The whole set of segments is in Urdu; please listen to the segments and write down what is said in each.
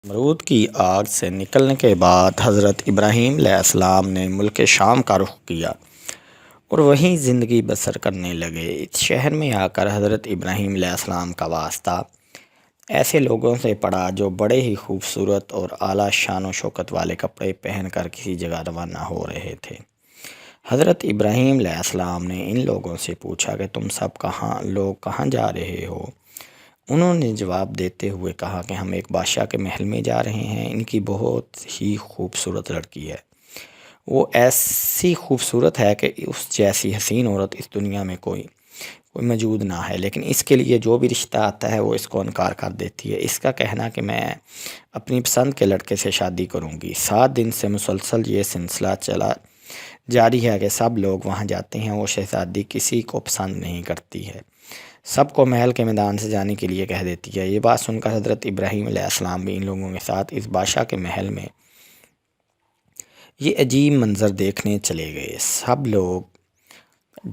نمرود کی آگ سے نکلنے کے بعد حضرت ابراہیم علیہ السلام نے ملک شام کا رخ کیا اور وہیں زندگی بسر کرنے لگے۔ اس شہر میں آ کر حضرت ابراہیم علیہ السلام کا واسطہ ایسے لوگوں سے پڑا جو بڑے ہی خوبصورت اور اعلیٰ شان و شوکت والے کپڑے پہن کر کسی جگہ روانہ ہو رہے تھے۔ حضرت ابراہیم علیہ السلام نے ان لوگوں سے پوچھا کہ تم سب کہاں جا رہے ہو؟ انہوں نے جواب دیتے ہوئے کہا کہ ہم ایک بادشاہ کے محل میں جا رہے ہیں۔ ان کی بہت ہی خوبصورت لڑکی ہے۔ وہ ایسی خوبصورت ہے کہ اس جیسی حسین عورت اس دنیا میں کوئی موجود نہ ہے، لیکن اس کے لیے جو بھی رشتہ آتا ہے وہ اس کو انکار کر دیتی ہے۔ اس کا کہنا کہ میں اپنی پسند کے لڑکے سے شادی کروں گی۔ 7 دن سے مسلسل یہ سلسلہ جاری ہے کہ سب لوگ وہاں جاتے ہیں، وہ شہزادی کسی کو پسند نہیں کرتی ہے، سب کو محل کے میدان سے جانے کے لیے کہہ دیتی ہے۔ یہ بات سن کر حضرت ابراہیم علیہ السلام بھی ان لوگوں کے ساتھ اس بادشاہ کے محل میں یہ عجیب منظر دیکھنے چلے گئے۔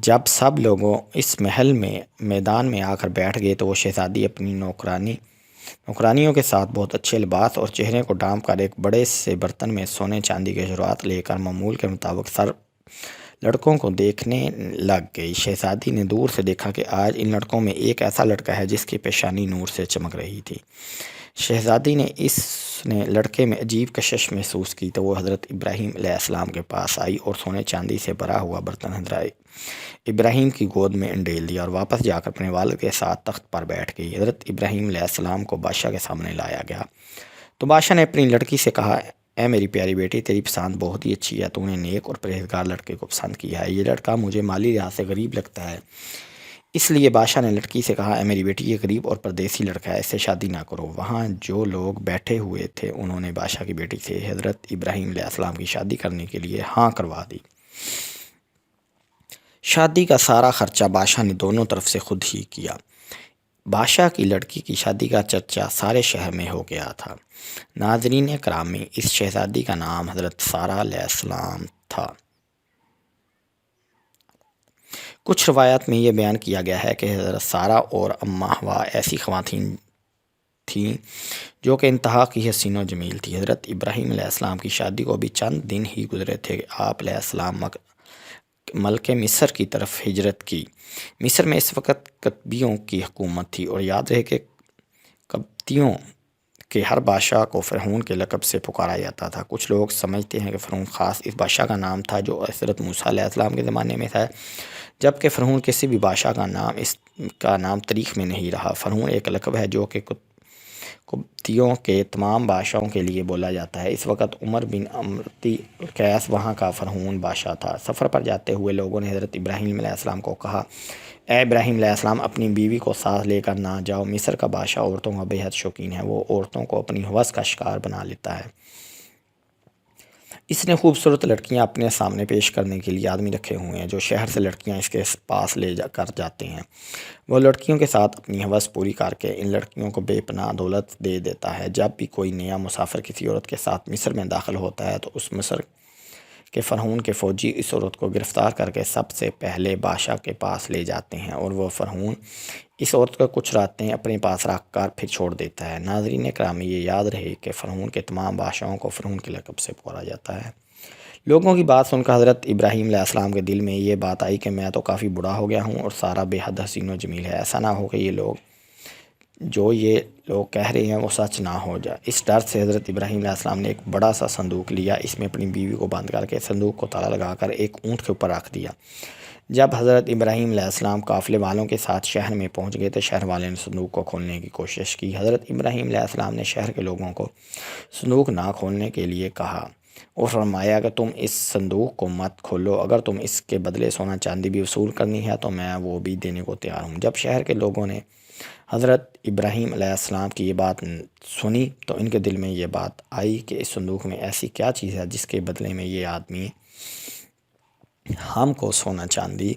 جب سب لوگوں اس محل میں میدان میں آ کر بیٹھ گئے تو وہ شہزادی اپنی نوکرانیوں کے ساتھ بہت اچھے لباس اور چہرے کو ڈھانپ کر ایک بڑے سے برتن میں سونے چاندی کے جواہرات لے کر معمول کے مطابق سر لڑکوں کو دیکھنے لگ گئی۔ شہزادی نے دور سے دیکھا کہ آج ان لڑکوں میں ایک ایسا لڑکا ہے جس کی پیشانی نور سے چمک رہی تھی۔ شہزادی نے لڑکے میں عجیب کشش محسوس کی تو وہ حضرت ابراہیم علیہ السلام کے پاس آئی اور سونے چاندی سے بھرا ہوا برتن حضرت ابراہیم کی گود میں انڈیل دیا اور واپس جا کر اپنے والد کے ساتھ تخت پر بیٹھ گئی۔ حضرت ابراہیم علیہ السلام کو بادشاہ کے سامنے لایا گیا تو بادشاہ نے اپنی لڑکی سے کہا، اے میری پیاری بیٹی، تیری پسند بہت ہی اچھی ہے، تو نے نیک اور پرہیزگار لڑکے کو پسند کیا ہے۔ یہ لڑکا مجھے مالی لحاظ سے غریب لگتا ہے، اس لیے بادشاہ نے لڑکی سے کہا، اے میری بیٹی، یہ غریب اور پردیسی لڑکا ہے، اس سے شادی نہ کرو۔ وہاں جو لوگ بیٹھے ہوئے تھے انہوں نے بادشاہ کی بیٹی سے حضرت ابراہیم علیہ السلام کی شادی کرنے کے لیے ہاں کروا دی۔ شادی کا سارا خرچہ بادشاہ نے دونوں طرف سے خود ہی کیا۔ بادشاہ کی لڑکی کی شادی کا چرچا سارے شہر میں ہو گیا تھا۔ ناظرین کرامی، اس شہزادی کا نام حضرت سارہ علیہ السلام تھا۔ کچھ روایات میں یہ بیان کیا گیا ہے کہ حضرت سارہ اور اماں حوا ایسی خواتین تھیں جو کہ انتہا کی حسین و جمیل تھی۔ حضرت ابراہیم علیہ السلام کی شادی کو بھی چند دن ہی گزرے تھے کہ آپ علیہ السلام ملک مصر کی طرف ہجرت کی۔ مصر میں اس وقت قبطیوں کی حکومت تھی اور یاد رہے کہ قبطیوں کے ہر بادشاہ کو فرعون کے لقب سے پکارا جاتا تھا۔ کچھ لوگ سمجھتے ہیں کہ فرعون خاص اس بادشاہ کا نام تھا جو حضرت موسیٰ علیہ السلام کے زمانے میں تھا، جبکہ فرعون کسی بھی بادشاہ کا نام تاریخ میں نہیں رہا۔ فرعون ایک لقب ہے جو کہ قبطیوں کے تمام بادشاہوں کے لیے بولا جاتا ہے۔ اس وقت عمر بن امرتی القیس وہاں کا فرعون بادشاہ تھا۔ سفر پر جاتے ہوئے لوگوں نے حضرت ابراہیم علیہ السلام کو کہا، اے ابراہیم علیہ السلام، اپنی بیوی کو ساتھ لے کر نہ جاؤ۔ مصر کا بادشاہ عورتوں کا بے حد شوقین ہے، وہ عورتوں کو اپنی ہوس کا شکار بنا لیتا ہے۔ اس نے خوبصورت لڑکیاں اپنے سامنے پیش کرنے کے لیے آدمی رکھے ہوئے ہیں جو شہر سے لڑکیاں اس کے پاس لے کر جاتے ہیں۔ وہ لڑکیوں کے ساتھ اپنی ہوس پوری کر کے ان لڑکیوں کو بے پناہ دولت دے دیتا ہے۔ جب بھی کوئی نیا مسافر کسی عورت کے ساتھ مصر میں داخل ہوتا ہے تو اس مصر کے فرعون کے فوجی اس عورت کو گرفتار کر کے سب سے پہلے بادشاہ کے پاس لے جاتے ہیں اور وہ فرعون اس عورت کو کچھ راتیں اپنے پاس رکھ کر پھر چھوڑ دیتا ہے۔ ناظرین کرامی، یہ یاد رہے کہ فرعون کے تمام بادشاہوں کو فرعون کے لقب سے پکارا جاتا ہے۔ لوگوں کی بات سن کر حضرت ابراہیم علیہ السلام کے دل میں یہ بات آئی کہ میں تو کافی بوڑھا ہو گیا ہوں اور سارا بے حد حسین و جمیل ہے، ایسا نہ ہو کہ یہ لوگ کہہ رہے ہیں وہ سچ نہ ہو جائے۔ اس ڈر سے حضرت ابراہیم علیہ السلام نے ایک بڑا سا صندوق لیا، اس میں اپنی بیوی کو بند کر کے صندوق کو تالا لگا کر ایک اونٹ کے اوپر رکھ دیا۔ جب حضرت ابراہیم علیہ السلام قافلے والوں کے ساتھ شہر میں پہنچ گئے تو شہر والے نے صندوق کو کھولنے کی کوشش کی۔ حضرت ابراہیم علیہ السلام نے شہر کے لوگوں کو صندوق نہ کھولنے کے لیے کہا اور فرمایا کہ تم اس صندوق کو مت کھولو، اگر تم اس کے بدلے سونا چاندی بھی وصول کرنی ہے تو میں وہ بھی دینے کو تیار ہوں۔ جب شہر کے لوگوں نے حضرت ابراہیم علیہ السلام کی یہ بات سنی تو ان کے دل میں یہ بات آئی کہ اس صندوق میں ایسی کیا چیز ہے جس کے بدلے میں یہ آدمی ہم کو سونا چاندی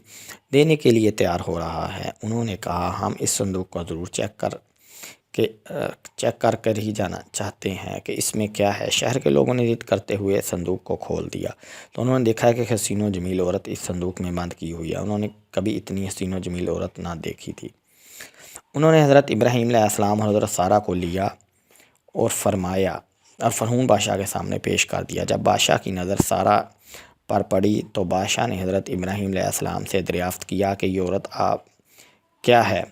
دینے کے لیے تیار ہو رہا ہے۔ انہوں نے کہا، ہم اس صندوق کو ضرور چیک کر ہی جانا چاہتے ہیں کہ اس میں کیا ہے۔ شہر کے لوگوں نے ضد کرتے ہوئے صندوق کو کھول دیا تو انہوں نے دیکھا کہ حسین و جمیل عورت اس صندوق میں بند کی ہوئی ہے۔ انہوں نے کبھی اتنی حسین و جمیل عورت نہ دیکھی تھی۔ انہوں نے حضرت ابراہیم علیہ السلام اور حضرت سارہ کو لیا اور فرعون بادشاہ کے سامنے پیش کر دیا۔ جب بادشاہ کی نظر سارہ پر پڑی تو بادشاہ نے حضرت ابراہیم علیہ السلام سے دریافت کیا کہ یہ عورت آپ کیا ہے؟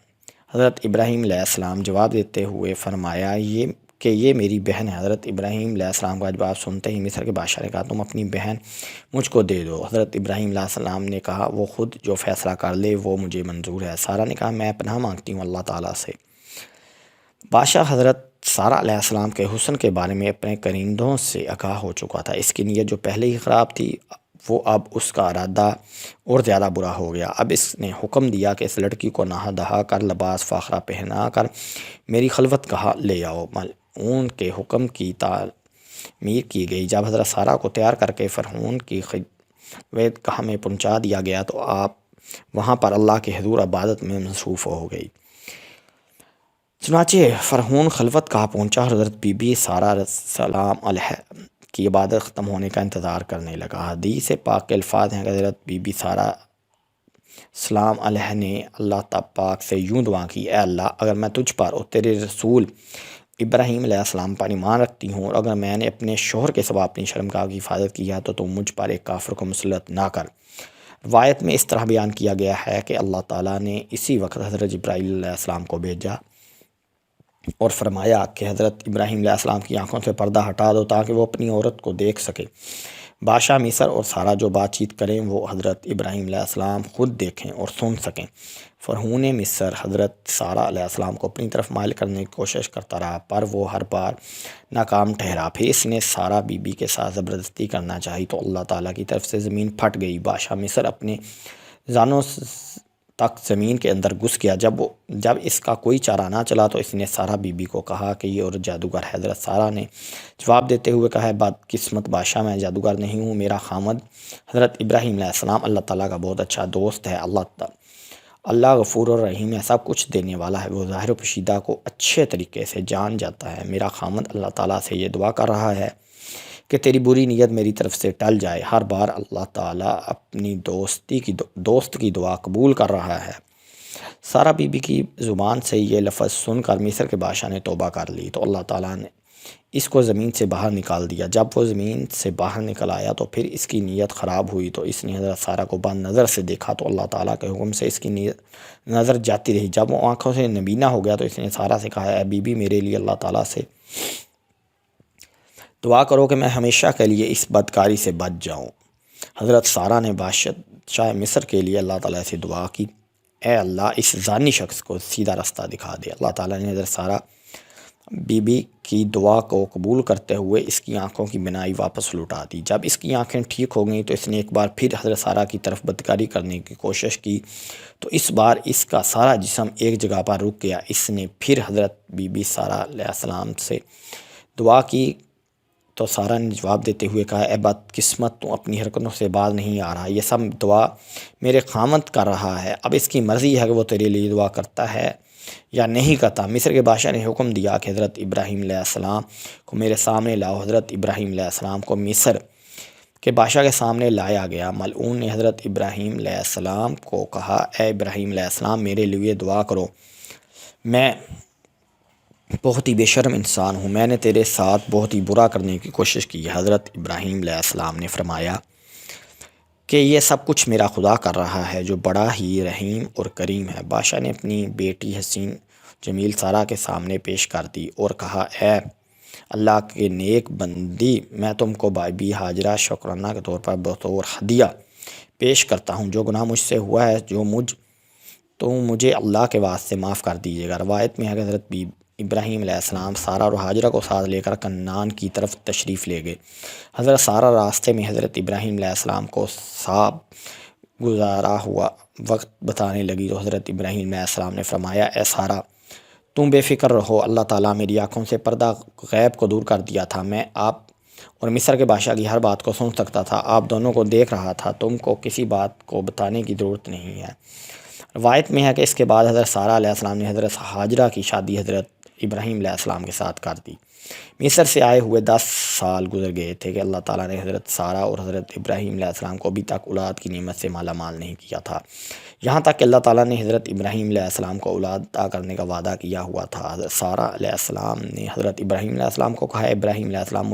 حضرت ابراہیم علیہ السلام جواب دیتے ہوئے فرمایا یہ میری بہن ہے۔ حضرت ابراہیم علیہ السلام کا جواب سنتے ہی مصر کے بادشاہ نے کہا تم اپنی بہن مجھ کو دے دو۔ حضرت ابراہیم علیہ السلام نے کہا وہ خود جو فیصلہ کر لے وہ مجھے منظور ہے۔ سارہ نے کہا میں پناہ مانگتی ہوں اللہ تعالیٰ سے۔ بادشاہ حضرت سارہ علیہ السلام کے حسن کے بارے میں اپنے کرندوں سے آگاہ ہو چکا تھا۔ اس کی نیت جو پہلے ہی خراب تھی وہ اب اس کا ارادہ اور زیادہ برا ہو گیا۔ اب اس نے حکم دیا کہ اس لڑکی کو نہا دہا کر لباس فاخرہ پہنا کر میری خلوت گاہ لے آؤ۔ ملعون کے حکم کی تعمیر کی گئی۔ جب حضرت سارہ کو تیار کر کے فرعون کی خلوت گاہ میں پہنچا دیا گیا تو آپ وہاں پر اللہ کے حضور عبادت میں مصروف ہو گئی۔ چنانچہ فرعون خلوت گاہ پہنچا، حضرت بی بی سارہ سلام علیہ کی عبادت ختم ہونے کا انتظار کرنے لگا۔ حدیث پاک کے الفاظ ہیں کہ حضرت بی بی سارہ سلام علیہ نے اللہ پاک سے یوں دعا کی، اے اللہ اگر میں تجھ پر اور تیرے رسول ابراہیم علیہ السلام پر ایمان رکھتی ہوں اور اگر میں نے اپنے شوہر کے سوا اپنی شرمگاہ کی حفاظت کی ہے تو تم مجھ پر ایک کافر کو مسلط نہ کر۔ روایت میں اس طرح بیان کیا گیا ہے کہ اللہ تعالیٰ نے اسی وقت حضرت جبرائیل علیہ السلام کو بھیجا اور فرمایا کہ حضرت ابراہیم علیہ السلام کی آنکھوں سے پردہ ہٹا دو تاکہ وہ اپنی عورت کو دیکھ سکے۔ بادشاہ مصر اور سارہ جو بات چیت کریں وہ حضرت ابراہیم علیہ السلام خود دیکھیں اور سن سکیں۔ فرعون مصر حضرت سارہ علیہ السلام کو اپنی طرف مائل کرنے کی کوشش کرتا رہا پر وہ ہر بار ناکام ٹھہرا۔ پھر اس نے سارہ بی بی کے ساتھ زبردستی کرنا چاہی تو اللہ تعالیٰ کی طرف سے زمین پھٹ گئی۔ بادشاہ مصر اپنے زانوں تک زمین کے اندر گھس گیا۔ جب اس کا کوئی چارہ نہ چلا تو اس نے سارہ بی بی کو کہا کہ یہ عورت جادوگر ہے۔ حضرت سارہ نے جواب دیتے ہوئے کہا بدقسمت بادشاہ میں جادوگر نہیں ہوں، میرا خامد حضرت ابراہیم علیہ السلام اللہ تعالیٰ کا بہت اچھا دوست ہے۔ اللہ غفور الرحیم ہے، سب کچھ دینے والا ہے، وہ ظاہر و پوشیدہ کو اچھے طریقے سے جان جاتا ہے۔ میرا خامد اللہ تعالیٰ سے یہ دعا کر رہا ہے کہ تیری بری نیت میری طرف سے ٹل جائے۔ ہر بار اللہ تعالیٰ اپنی دوست کی دعا قبول کر رہا ہے۔ سارہ بی بی کی زبان سے یہ لفظ سن کر مصر کے بادشاہ نے توبہ کر لی تو اللہ تعالیٰ نے اس کو زمین سے باہر نکال دیا۔ جب وہ زمین سے باہر نکل آیا تو پھر اس کی نیت خراب ہوئی تو اس نے حضرت سارہ کو بند نظر سے دیکھا تو اللہ تعالیٰ کے حکم سے اس کی نظر جاتی رہی۔ جب وہ آنکھوں سے نبینا ہو گیا تو اس نے سارہ سے کہا، اے بی بی میرے لیے اللہ تعالیٰ سے دعا کرو کہ میں ہمیشہ کے لیے اس بدکاری سے بچ جاؤں۔ حضرت سارہ نے بادشاہ مصر کے لیے اللہ تعالیٰ سے دعا کی، اے اللہ اس زانی شخص کو سیدھا رستہ دکھا دے۔ اللہ تعالیٰ نے حضرت سارہ بی بی کی دعا کو قبول کرتے ہوئے اس کی آنکھوں کی بینائی واپس لوٹا دی۔ جب اس کی آنکھیں ٹھیک ہو گئیں تو اس نے ایک بار پھر حضرت سارہ کی طرف بدکاری کرنے کی کوشش کی تو اس بار اس کا سارا جسم ایک جگہ پر رک گیا۔ اس نے پھر حضرت بی بی سارہ علیہ السلام سے دعا کی تو سارہ نے جواب دیتے ہوئے کہا، اے بدقسمت تو اپنی حرکتوں سے باز نہیں آ رہا، یہ سب دعا میرے خامد کر رہا ہے، اب اس کی مرضی ہے کہ وہ تیرے لیے دعا کرتا ہے یا نہیں کرتا۔ مصر کے بادشاہ نے حکم دیا کہ حضرت ابراہیم علیہ السلام کو میرے سامنے لاؤ۔ حضرت ابراہیم علیہ السلام کو مصر کے بادشاہ کے سامنے لایا گیا۔ ملعون نے حضرت ابراہیم علیہ السلام کو کہا، اے ابراہیم علیہ السلام میرے لیے دعا کرو، میں بہت ہی بے شرم انسان ہوں، میں نے تیرے ساتھ بہت ہی برا کرنے کی کوشش کی ہے۔ حضرت ابراہیم علیہ السلام نے فرمایا کہ یہ سب کچھ میرا خدا کر رہا ہے جو بڑا ہی رحیم اور کریم ہے۔ بادشاہ نے اپنی بیٹی حسین جمیل سارہ کے سامنے پیش کر دی اور کہا، اے اللہ کے نیک بندی، میں تم کو بی بی ہاجرہ شکرانہ کے طور پر بطور ہدیہ پیش کرتا ہوں۔ جو گناہ مجھ سے ہوا ہے تو مجھے اللہ کے واسطے معاف کر دیجیے گا۔ روایت میں ہے کہ حضرت ابراہیم علیہ السلام سارہ اور ہاجرہ کو ساتھ لے کر کنعان کی طرف تشریف لے گئے۔ حضرت سارہ راستے میں حضرت ابراہیم علیہ السلام کو صاحب گزارا ہوا وقت بتانے لگی تو حضرت ابراہیم علیہ السلام نے فرمایا، اے سارہ تم بے فکر رہو، اللہ تعالیٰ میری آنکھوں سے پردہ غیب کو دور کر دیا تھا، میں آپ اور مصر کے بادشاہ کی ہر بات کو سن سکتا تھا، آپ دونوں کو دیکھ رہا تھا، تم کو کسی بات کو بتانے کی ضرورت نہیں ہے۔ روایت میں ہے کہ اس کے بعد حضرت سارہ علیہ السلام نے حضرت ہاجرہ کی شادی حضرت ابراہیم علیہ السلام کے ساتھ کر دی۔ مصر سے آئے ہوئے 10 سال گزر گئے تھے کہ اللہ تعالیٰ نے حضرت سارہ اور حضرت ابراہیم علیہ السلام کو ابھی تک اولاد کی نعمت سے مالا مال نہیں کیا تھا، یہاں تک کہ اللہ تعالیٰ نے حضرت ابراہیم علیہ السلام کو اولاد عطا کرنے کا وعدہ کیا ہوا تھا۔ حضرت سارہ علیہ السلام نے حضرت ابراہیم علیہ السلام کو کہا، ابراہیم علیہ السلام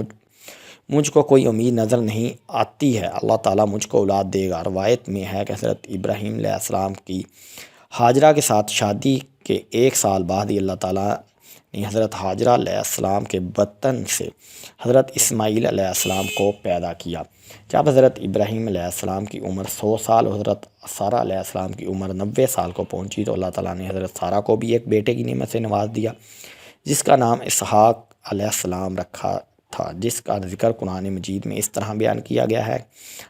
مجھ کو کوئی امید نظر نہیں آتی ہے، اللہ تعالیٰ مجھ کو اولاد دے گا۔ روایت میں ہے کہ حضرت ابراہیم علیہ السلام کی ہاجرہ کے ساتھ شادی کے 1 سال بعد ہی اللہ تعالیٰ نے حضرت ہاجرہ علیہ السلام کے بطن سے حضرت اسماعیل علیہ السلام کو پیدا کیا۔ جب حضرت ابراہیم علیہ السلام کی عمر 100 سال اور حضرت سارہ علیہ السلام کی عمر 90 سال کو پہنچی تو اللہ تعالیٰ نے حضرت سارہ کو بھی ایک بیٹے کی نعمت سے نواز دیا، جس کا نام اسحاق علیہ السلام رکھا تھا، جس کا ذکر قرآن مجید میں اس طرح بیان کیا گیا ہے،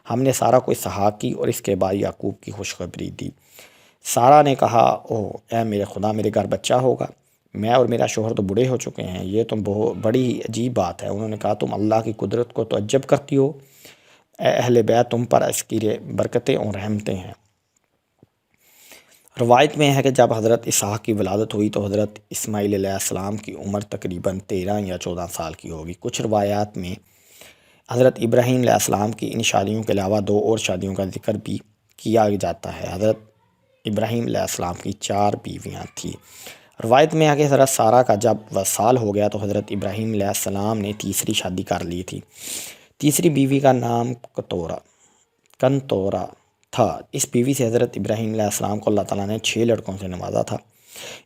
ہم نے سارہ کو اسحاق کی اور اس کے بعد یعقوب کی خوشخبری دی۔ سارہ نے کہا، اوہ اے میرے خدا، میرے گھر بچہ ہوگا، میں اور میرا شوہر تو بوڑھے ہو چکے ہیں، یہ تو بڑی عجیب بات ہے۔ انہوں نے کہا، تم اللہ کی قدرت کو تعجب کرتی ہو، اے اہل بیت، تم پر اس کی برکتیں اور رحمتیں ہیں۔ روایت میں ہے کہ جب حضرت اسحاق کی ولادت ہوئی تو حضرت اسماعیل علیہ السلام کی عمر تقریباً 13 یا 14 سال کی ہوگی۔ کچھ روایات میں حضرت ابراہیم علیہ السلام کی ان شادیوں کے علاوہ 2 اور شادیوں کا ذکر بھی کیا جاتا ہے۔ حضرت ابراہیم علیہ السلام کی 4 بیویاں تھیں۔ روایت میں ہے کہ حضرت سارہ کا جب وصال ہو گیا تو حضرت ابراہیم علیہ السلام نے تیسری شادی کر لی تھی۔ تیسری بیوی کا نام کنتورا تھا۔ اس بیوی سے حضرت ابراہیم علیہ السلام کو اللہ تعالیٰ نے 6 لڑکوں سے نوازا تھا۔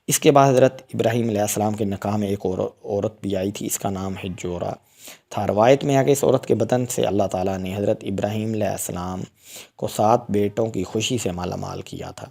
اس کے بعد حضرت ابراہیم علیہ السلام کے نکاح میں ایک عورت بھی آئی تھی، اس کا نام ہجورہ تھا۔ روایت میں ہے کہ اس عورت کے بدن سے اللہ تعالیٰ نے حضرت ابراہیم علیہ السلام کو 7 بیٹوں کی خوشی سے مالا مال کیا تھا۔